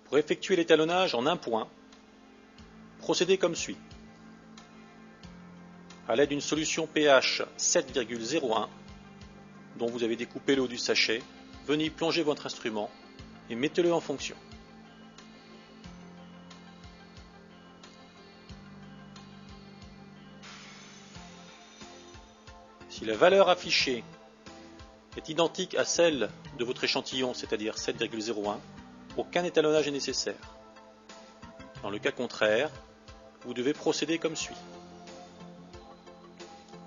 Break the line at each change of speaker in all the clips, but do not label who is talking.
Pour effectuer l'étalonnage en un point, procédez comme suit. À l'aide d'une solution pH 7,01, dont vous avez découpé le haut du sachet, venez y plonger votre instrument et mettez-le en fonction. Si la valeur affichée est identique à celle de votre échantillon, c'est-à-dire 7,01, aucun étalonnage est nécessaire. Dans le cas contraire, vous devez procéder comme suit.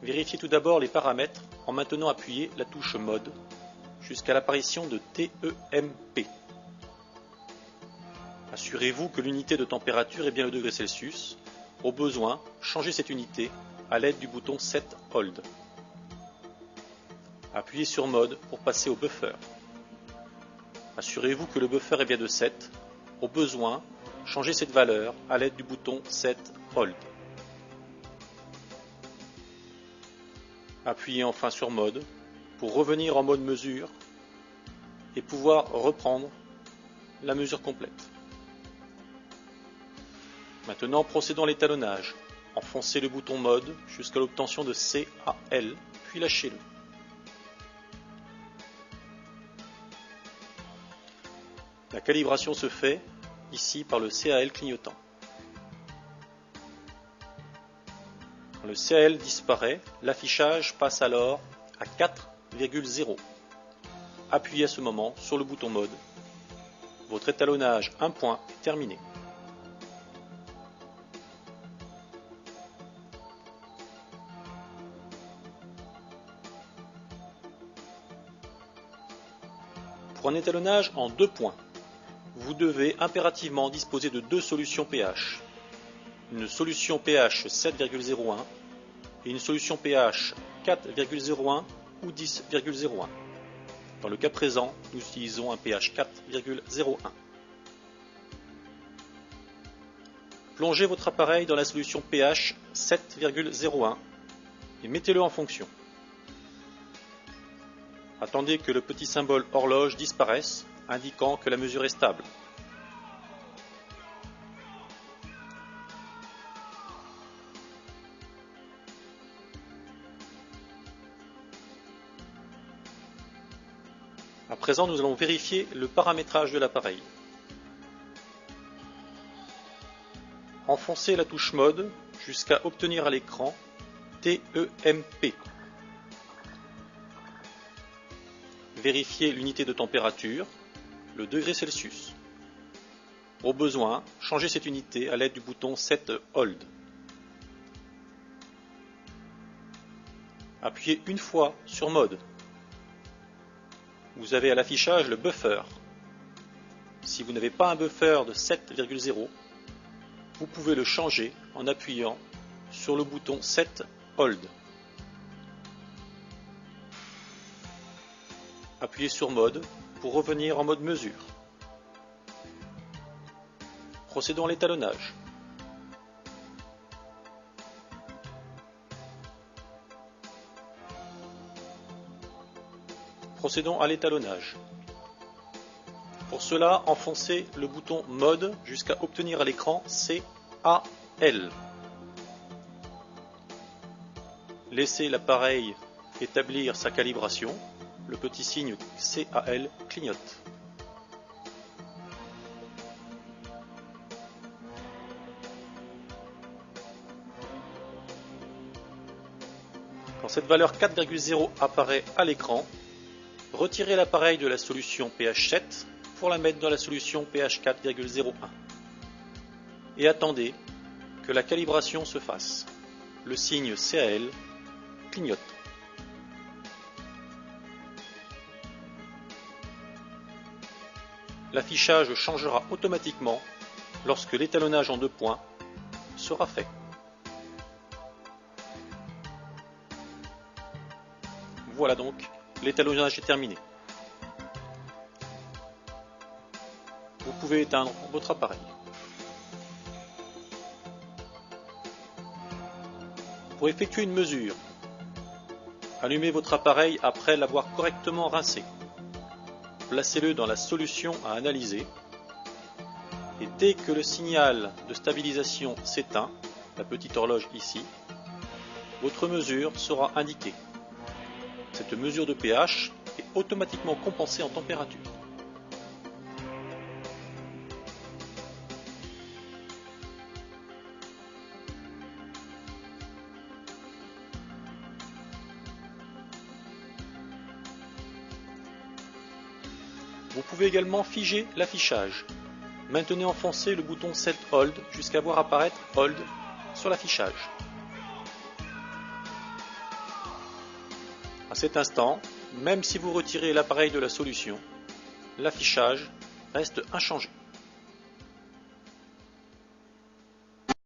Vérifiez tout d'abord les paramètres en maintenant appuyé la touche Mode jusqu'à l'apparition de TEMP. Assurez-vous que l'unité de température est bien le degré Celsius. Au besoin, changez cette unité à l'aide du bouton Set Hold. Appuyez sur Mode pour passer au buffer. Assurez-vous que le buffer est bien de 7. Au besoin, changez cette valeur à l'aide du bouton Set Hold. Appuyez enfin sur Mode pour revenir en mode mesure et pouvoir reprendre la mesure complète. Maintenant, procédons à l'étalonnage. Enfoncez le bouton Mode jusqu'à l'obtention de CAL, puis lâchez-le. La calibration se fait ici par le CAL clignotant. Quand le CAL disparaît, l'affichage passe alors à 4,0. Appuyez à ce moment sur le bouton Mode. Votre étalonnage 1 point est terminé. Pour un étalonnage en 2 points, vous devez impérativement disposer de 2 solutions pH. Une solution pH 7,01 et une solution pH 4,01 ou 10,01. Dans le cas présent, nous utilisons un pH 4,01. Plongez votre appareil dans la solution pH 7,01 et mettez-le en fonction. Attendez que le petit symbole horloge disparaisse, indiquant que la mesure est stable. À présent, nous allons vérifier le paramétrage de l'appareil. Enfoncez la touche Mode jusqu'à obtenir à l'écran TEMP. Vérifiez l'unité de température, le degré Celsius. Au besoin, changez cette unité à l'aide du bouton Set Hold. Appuyez une fois sur Mode. Vous avez à l'affichage le buffer. Si vous n'avez pas un buffer de 7,0, vous pouvez le changer en appuyant sur le bouton Set Hold. Appuyez sur Mode pour revenir en mode mesure. Procédons à l'étalonnage. Procédons à l'étalonnage. Pour cela, enfoncez le bouton Mode jusqu'à obtenir à l'écran CAL. Laissez l'appareil établir sa calibration. Le petit signe CAL clignote. Quand cette valeur 4,0 apparaît à l'écran, retirez l'appareil de la solution pH 7 pour la mettre dans la solution pH 4,01 et attendez que la calibration se fasse. Le signe CAL clignote. L'affichage changera automatiquement lorsque l'étalonnage en 2 points sera fait. Voilà donc, l'étalonnage est terminé. Vous pouvez éteindre votre appareil. Pour effectuer une mesure, allumez votre appareil après l'avoir correctement rincé. Placez-le dans la solution à analyser Et dès que le signal de stabilisation s'éteint, la petite horloge ici, votre mesure sera indiquée. Cette mesure de pH est automatiquement compensée en température. Vous pouvez également figer l'affichage. Maintenez enfoncé le bouton Set Hold jusqu'à voir apparaître Hold sur l'affichage. À cet instant, même si vous retirez l'appareil de la solution, l'affichage reste inchangé.